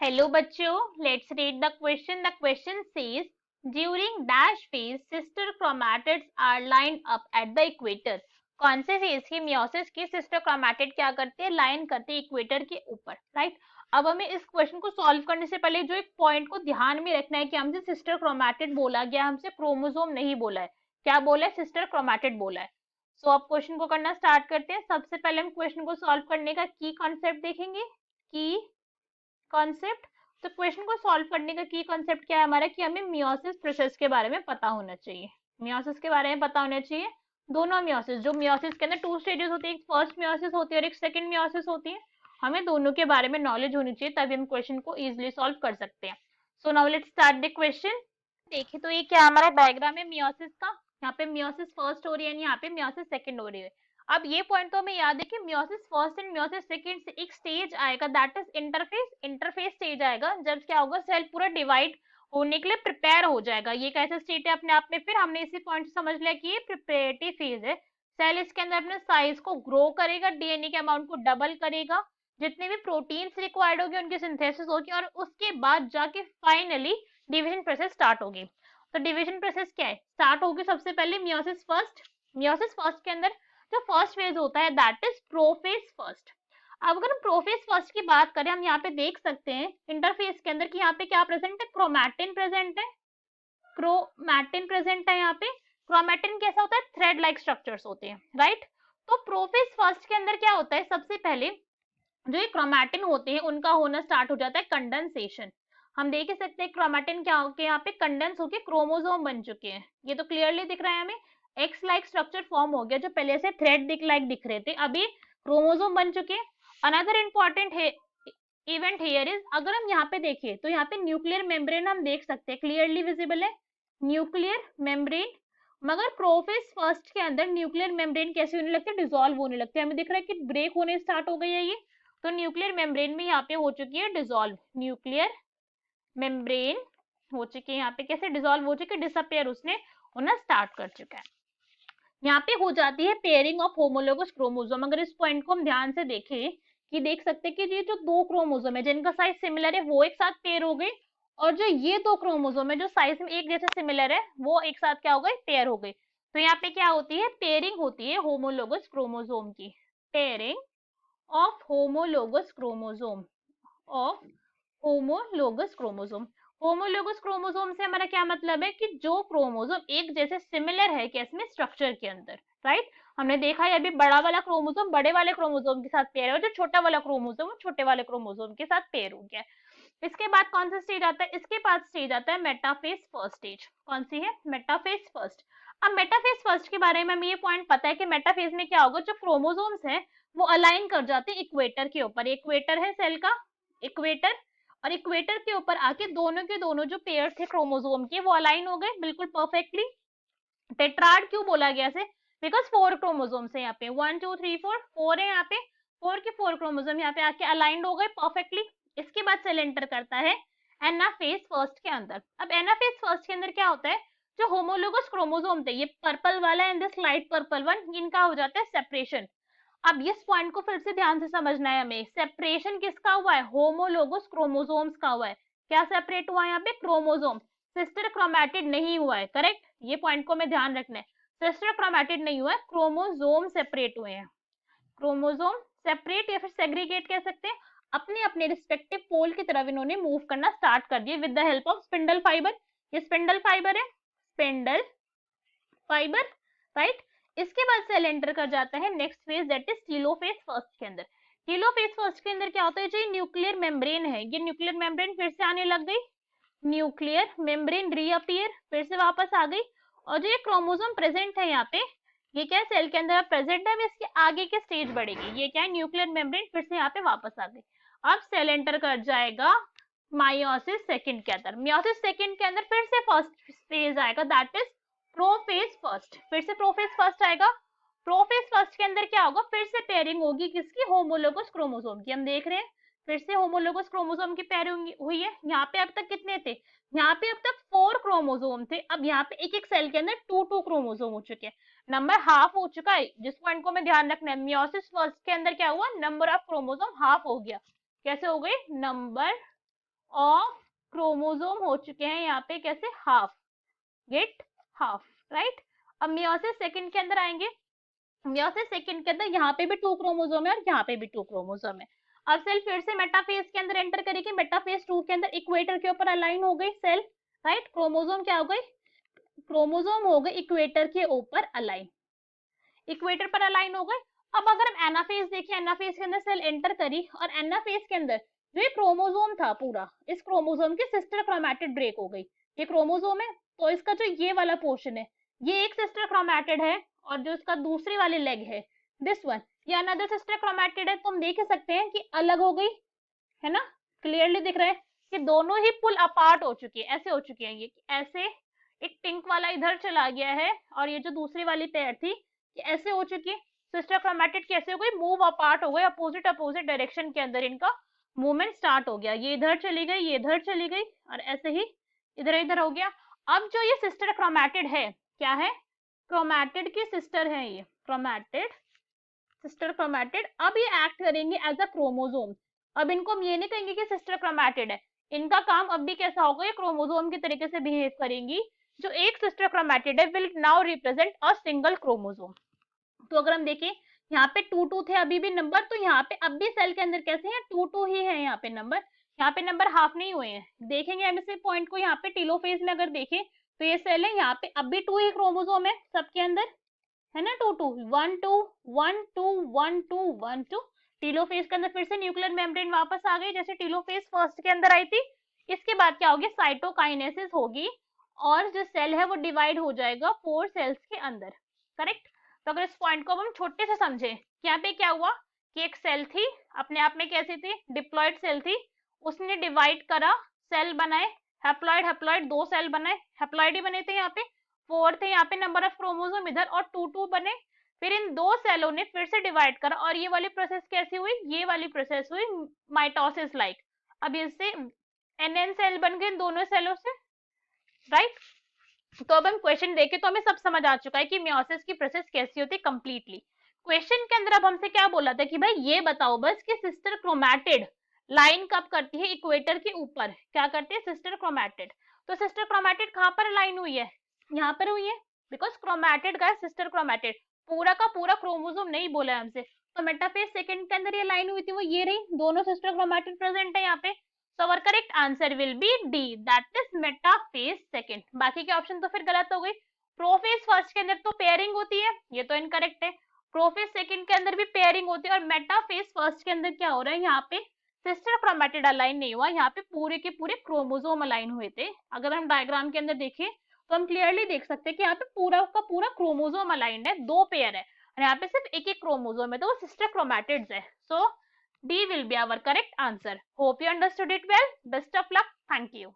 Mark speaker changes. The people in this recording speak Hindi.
Speaker 1: हेलो बच्चों, let's read the question. The question says during dash phase sister chromatids are lined up at the equator. कौन से फेज की मियोसिस की सिस्टर क्रोमैटिड क्या करती है? लाइन करती है इक्वेटर के ऊपर, राइट. अब हमें इस क्वेश्चन को सॉल्व करने से पहले जो एक पॉइंट को ध्यान में रखना है कि हमसे सिस्टर क्रोमैटिड बोला गया, हमसे क्रोमोसोम नहीं बोला है. क्या बोला है? सिस्टर क्रोमैटिड बोला है. सो अब क्वेश्चन को करना स्टार्ट करते हैं. सबसे पहले हम क्वेश्चन को सॉल्व करने का की कॉन्सेप्ट देखेंगे. की कॉन्सेप्ट. तो क्वेश्चन को सॉल्व करने का की कॉन्सेप्ट क्या है हमारा? कि हमें मियोसिस प्रोसेस के बारे में पता होना चाहिए. मियोसिस के बारे में पता होना चाहिए. दोनों मियोसिस, जो मियोसिस के अंदर टू स्टेजेस होती है, एक फर्स्ट मियोसिस होती है और एक सेकंड मियोसिस होती है. हमें दोनों के बारे में नॉलेज होनी चाहिए, तभी हम क्वेश्चन को इजिली सॉल्व कर सकते हैं. So now let's start the question. देखिए तो ये क्या हमारा डायग्राम है मियोसिस का. यहाँ पे मियोसिस फर्स्ट हो रही है, यहाँ पे मियोसिस सेकंड हो रही है. अब ये पॉइंट तो हमें याद है कि meiosis first and meiosis second से एक स्टेज आएगा, that is interface. Interface stage आएगा जब क्या होगा, सेल पूरा डिवाइड होने के लिए प्रिपेयर हो जाएगा. ये कैसा स्टेट है अपने आप में? फिर हमने इसी पॉइंट से समझ लिया कि ये प्रिपरेटरी फेज है. सेल इसके अंदर अपने साइज को ग्रो करेगा, डीएनए के अमाउंट को डबल करेगा, जितने भी प्रोटीन्स रिक्वायर्ड होगी उनकी सिंथेसिस होगी, और उसके बाद जाके फाइनली डिवीजन प्रोसेस स्टार्ट होगी. तो डिवीजन प्रोसेस क्या है? स्टार्ट होगी सबसे पहले मियोसिस फर्स्ट. मियोसिस फर्स्ट के अंदर जो फर्स्ट फेज होता है दैट इज प्रोफेज फर्स्ट. अब अगर हम प्रोफेज फर्स्ट की बात करें, हम यहाँ पे देख सकते हैं इंटरफेस के अंदर कि यहाँ पे क्या प्रेजेंट है? क्रोमैटिन प्रेजेंट है. क्रोमैटिन प्रेजेंट है यहाँ पे. क्रोमैटिन कैसा होता है? थ्रेड लाइक स्ट्रक्चर्स होते हैं, राइट. तो प्रोफेज फर्स्ट के अंदर क्या होता है? सबसे पहले जो ये क्रोमैटिन होते हैं उनका होना स्टार्ट हो जाता है कंडेंसेशन. हम देख ही सकते हैं क्रोमैटिन क्या होके यहाँ पे कंडेंस होके क्रोमोसोम बन चुके हैं. ये तो क्लियरली दिख रहा है हमें. एक्स लाइक स्ट्रक्चर फॉर्म हो गया, जो पहले से थ्रेड दिख रहे थे, अभी क्रोमोसोम बन चुके हैं. अनदर इंपॉर्टेंट है इवेंट हियर इज, अगर हम यहाँ पे देखें तो यहाँ पे न्यूक्लियर मेम्ब्रेन हम देख सकते हैं, क्लियरली विजिबल है न्यूक्लियर मेम्ब्रेन. मगर प्रोफेज फर्स्ट के अंदर न्यूक्लियर मेम्ब्रेन कैसे होने लगते हैं? डिसॉल्व होने लगते हैं. हमें दिख रहा है कि ब्रेक होने स्टार्ट हो गई है ये. तो न्यूक्लियर मेम्ब्रेन में यहाँ पे हो चुकी है डिसॉल्व. न्यूक्लियर मेम्ब्रेन हो चुकी है यहाँ पे, कैसे डिसॉल्व हो चुकी है? डिसअपियर उसने होना स्टार्ट कर चुका है. यहाँ पे हो जाती है पेयरिंग ऑफ होमोलोगस क्रोमोसोम. अगर इस पॉइंट को हम ध्यान से देखें कि देख सकते हैं कि ये जो दो क्रोमोसोम है जिनका साइज सिमिलर है वो एक साथ पेयर हो गए, और जो ये दो क्रोमोसोम है जो साइज में एक जैसे सिमिलर है वो एक साथ क्या हो गए? पेयर हो गए. तो यहाँ पे क्या होती है? पेयरिंग होती है होमोलोगस क्रोमोसोम की. Pairing of homologous chromosome. Of homologous chromosome. Homologous chromosome से हमारा क्या मतलब है? कि जो क्रोमोसोम एक जैसे सिमिलर है कैसमें? स्ट्रक्चर के अंदर, राइट. हमने देखा है अभी बड़ा वाला क्रोमोसोम बड़े वाले क्रोमोसोम के साथ पेयर है, और जो छोटा वाला क्रोमोसोम वो छोटे वाले क्रोमोसोम के साथ पेयर हो गया. इसके बाद कौन सा स्टेज आता है? इसके बाद स्टेज आता है मेटाफेज फर्स्ट स्टेज. कौन सी है? Metaphase first. अब मेटाफेज फर्स्ट के बारे में हमें ये पॉइंट पता है कि मेटाफेज में क्या होगा, जो क्रोमोसोम्स है वो अलाइन कर जाते हैं इक्वेटर के ऊपर. इक्वेटर है सेल का, इक्वेटर. और इक्वेटर के ऊपर आके दोनों के दोनों जो पेयर थे क्रोमोसोम के वो अलाइन हो गए बिल्कुल परफेक्टली. टेट्राड क्यों बोला गया से? बिकॉज फोर क्रोमोसोम्स है यहाँ पे, 1 2 3 4, 4 है यहाँ पे. फोर के फोर क्रोमोसोम यहाँ पे आके अलाइंड हो गए परफेक्टली. इसके बाद सेल एंटर करता है एनाफेज फर्स्ट के अंदर. अब एनाफेज फर्स्ट के अंदर क्या होता है? जो होमोलोगस क्रोमोसोम थे, ये पर्पल वाला and this light purple one, इनका हो जाता है सेपरेशन. अब इस पॉइंट को फिर से ध्यान से समझना है हमें. सेपरेशन किसका हुआ है? होमोलोगस क्रोमोसोम्स का हुआ है. क्या सेपरेट हुआ है यहाँ पे? क्रोमोसोम. सिस्टर क्रोमैटिड नहीं हुआ है, करेक्ट. ये पॉइंट को हमें ध्यान रखना है. सिस्टर क्रोमैटिड नहीं हुआ है, क्रोमोसोम सेपरेट हुए हैं. क्रोमोसोम सेपरेट या फिर सेग्रीगेट कह सकते हैं. अपने अपने रिस्पेक्टिव पोल की तरफ इन्होंने मूव करना स्टार्ट कर दिया with the help of spindle fibre. ये स्पिंडल फाइबर है, स्पिंडल फाइबर, राइट. इसके बाद सेल एंटर कर जाता है next phase, that is telophase first के अंदर. टीलोफेज फर्स्ट के अंदर क्या होता है? जो न्यूक्लियर मेम्ब्रेन है, ये न्यूक्लियर मेम्ब्रेन फिर से आने लग गई. न्यूक्लियर मेम्ब्रेन रीअपियर, फिर से वापस आ गई. और जो ये क्रोमोसोम प्रेजेंट है यहाँ पे, ये क्या है? सेल के अंदर प्रेजेंट है, इसके आगे की स्टेज बढ़ेगी. ये क्या है? न्यूक्लियर मेम्ब्रेन फिर से यहाँ पे वापस आ गई. अब सेल एंटर कर जाएगा मायोसिस सेकंड के अंदर. मियोसिस सेकंड के अंदर फिर से फर्स्ट फेज आएगा, दैट इज प्रोफेज फर्स्ट. फिर से प्रोफेज फर्स्ट आएगा. प्रोफेज फर्स्ट के अंदर क्या होगा? फिर से पेयरिंग होगी किसकी? होमोलोगस क्रोमोसोम की. हम देख रहे हैं फिर से होमोलोगस क्रोमोसोम की पेयरिंग हुई है. यहाँ पे अब तक कितने थे? यहाँ पे अब तक 4 क्रोमोसोम थे. अब यहाँ पे एक एक सेल के अंदर 2 क्रोमोसोम हो चुके हैं. नंबर हाफ हो चुका है. जिस पॉइंट को मैं ध्यान रखना है, मियोसिस फर्स्ट के अंदर क्या हुआ? नंबर ऑफ क्रोमोसोम हाफ हो गया. कैसे हो गए? नंबर ऑफ क्रोमोसोम हो चुके हैं यहाँ पे कैसे, हाफ, गेट हाफ, राइट। अब मियोसिस सेकंड के अंदर आएंगे। मियोसिस सेकंड के अंदर यहाँ पे भी 2 क्रोमोसोम है और यहाँ पे भी 2 क्रोमोसोम है। अब सेल फिर से मेटाफेज के अंदर एंटर करेगी। मेटाफेज 2 के अंदर इक्वेटर के ऊपर अलाइन हो गई सेल, राइट। क्रोमोसोम क्या हो गई, क्रोमोसोम हो गए इक्वेटर के ऊपर अलाइन, इक्वेटर पर अलाइन हो गए। अब अगर हम एनाफेज देखें, एनाफेज के अंदर सेल एंटर करी और एनाफेज के अंदर जो क्रोमोसोम था पूरा, इस क्रोमोसोम की सिस्टर क्रोमैटिड ब्रेक हो गई। ये क्रोमोसोम है तो इसका जो ये वाला पोर्शन है ये एक सिस्टर क्रोमैटिड है, और जो इसका दूसरी वाली लेग है दिस वन, ये अनदर सिस्टर क्रोमैटिड है। तो हम देख सकते हैं कि अलग हो गई, है ना, क्लियरली दिख रहा है कि दोनों ही पुल अपार्ट हो चुकी है, ऐसे हो चुकी है ये, ऐसे एक पिंक वाला इधर चला गया है और ये जो दूसरी वाली पेयर थी ये ऐसे हो चुकी है। सिस्टर क्रोमैटिड कैसे हो गई, मूव अपार्ट हो गए, अपोजिट अपोजिट डायरेक्शन के अंदर इनका मूवमेंट स्टार्ट हो गया। ये इधर चली गई, ये इधर चली गई और ऐसे ही इधर इधर हो गया। अब जो ये सिस्टर क्रोमैटिड है क्या है, क्रोमैटिड की सिस्टर है ये, क्रोमैटिड सिस्टर क्रोमैटिड। अब ये एक्ट करेंगे एज अ क्रोमोसोम। अब इनको हम ये नहीं कहेंगे कि सिस्टर क्रोमैटिड है, इनका काम अब भी कैसा होगा, ये क्रोमोसोम के तरीके से बिहेव करेंगी। जो एक सिस्टर क्रोमैटिड है will now represent a single chromosome. तो अगर हम देखें यहाँ पे 2 थे अभी भी नंबर, तो यहाँ पे अब भी सेल के अंदर कैसे हैं 2 ही है यहाँ पे नंबर, यहाँ पे नंबर हाफ नहीं हुए हैं। देखेंगे हम इसे पॉइंट को, यहाँ पे टीलोफेज में अगर देखें तो ये सेल है, यहाँ पे अब भी 2 ही क्रोमोसोम है सबके अंदर, है ना, 2 1 2 1 2 1 2 1 2। टीलोफेज के अंदर फिर से न्यूक्लियर मेम्ब्रेन वापस आ गई जैसे टीलोफेज फर्स्ट के अंदर आई थी। इसके बाद क्या होगी, साइटोकाइनेसिस होगी और जो सेल है वो डिवाइड हो जाएगा 4 सेल्स के अंदर, करेक्ट। तो अगर इस पॉइंट को हम छोटे से समझें, यहाँ पे क्या हुआ कि एक सेल थी, अपने आप में कैसी थी, डिप्लॉइड सेल थी, उसने डिवाइड करा, सेल बनाए, हैप्लॉइड हैप्लॉइड 2 सेल बनाए, हैप्लॉइड ही बने थे यहाँ पे, 4 थे यहाँ पे नंबर ऑफ क्रोमोसोम इधर और 2 बने। फिर इन 2 सेलों ने फिर से डिवाइड करा और ये वाली प्रोसेस कैसी हुई, ये वाली प्रोसेस हुई माइटोसिस लाइक। अब इससे एन सेल बन गए इन दोनों सेलों से, राइट। तो अब हम क्वेश्चन देखें तो हमें सब समझ आ चुका है कि मियोसिस की प्रोसेस कैसी होती है कंप्लीटली। क्वेश्चन के अंदर अब हमसे क्या बोला था कि भाई ये बताओ बस कि सिस्टर क्रोमैटिड लाइन कब करती है इक्वेटर के ऊपर, क्या करती है सिस्टर क्रोमैटिड। तो सिस्टर क्रोमैटिड कहां पर लाइन हुई है, यहाँ पर हुई है, बिकॉज क्रोमैटिड का सिस्टर क्रोमैटिड, पूरा का पूरा क्रोमोसोम नहीं बोला है हमसे। तो मेटाफेज सेकंड के अंदर ये लाइन हुई थी वो ये रही, दोनों सिस्टर क्रोमैटिड प्रेजेंट है यहाँ पे। So our correct answer will be D, that is metaphase second. बाकी के ऑप्शन तो फिर गलत हो गई। प्रोफेज फर्स्ट के अंदर तो पेयरिंग होती है, ये तो इनकरेक्ट है। प्रोफेज सेकंड के अंदर भी पेयरिंग होती है और मेटाफेज फर्स्ट के अंदर क्या हो रहा है, यहाँ पे सिस्टर क्रोमैटिड अलाइन नहीं हुआ, यहाँ पे पूरे के पूरे क्रोमोसोम अलाइन हुए थे। अगर हम डायग्राम के अंदर देखें तो हम क्लियरली देख सकते हैं कि यहाँ पे पूरा का पूरा क्रोमोसोम अलाइंड है, 2 पेयर है और यहाँ पे सिर्फ एक एक क्रोमोसोम है, तो वो सिस्टर क्रोमैटिड्स है। सो D will be our correct answer. Hope you understood it well. Best of luck. Thank you.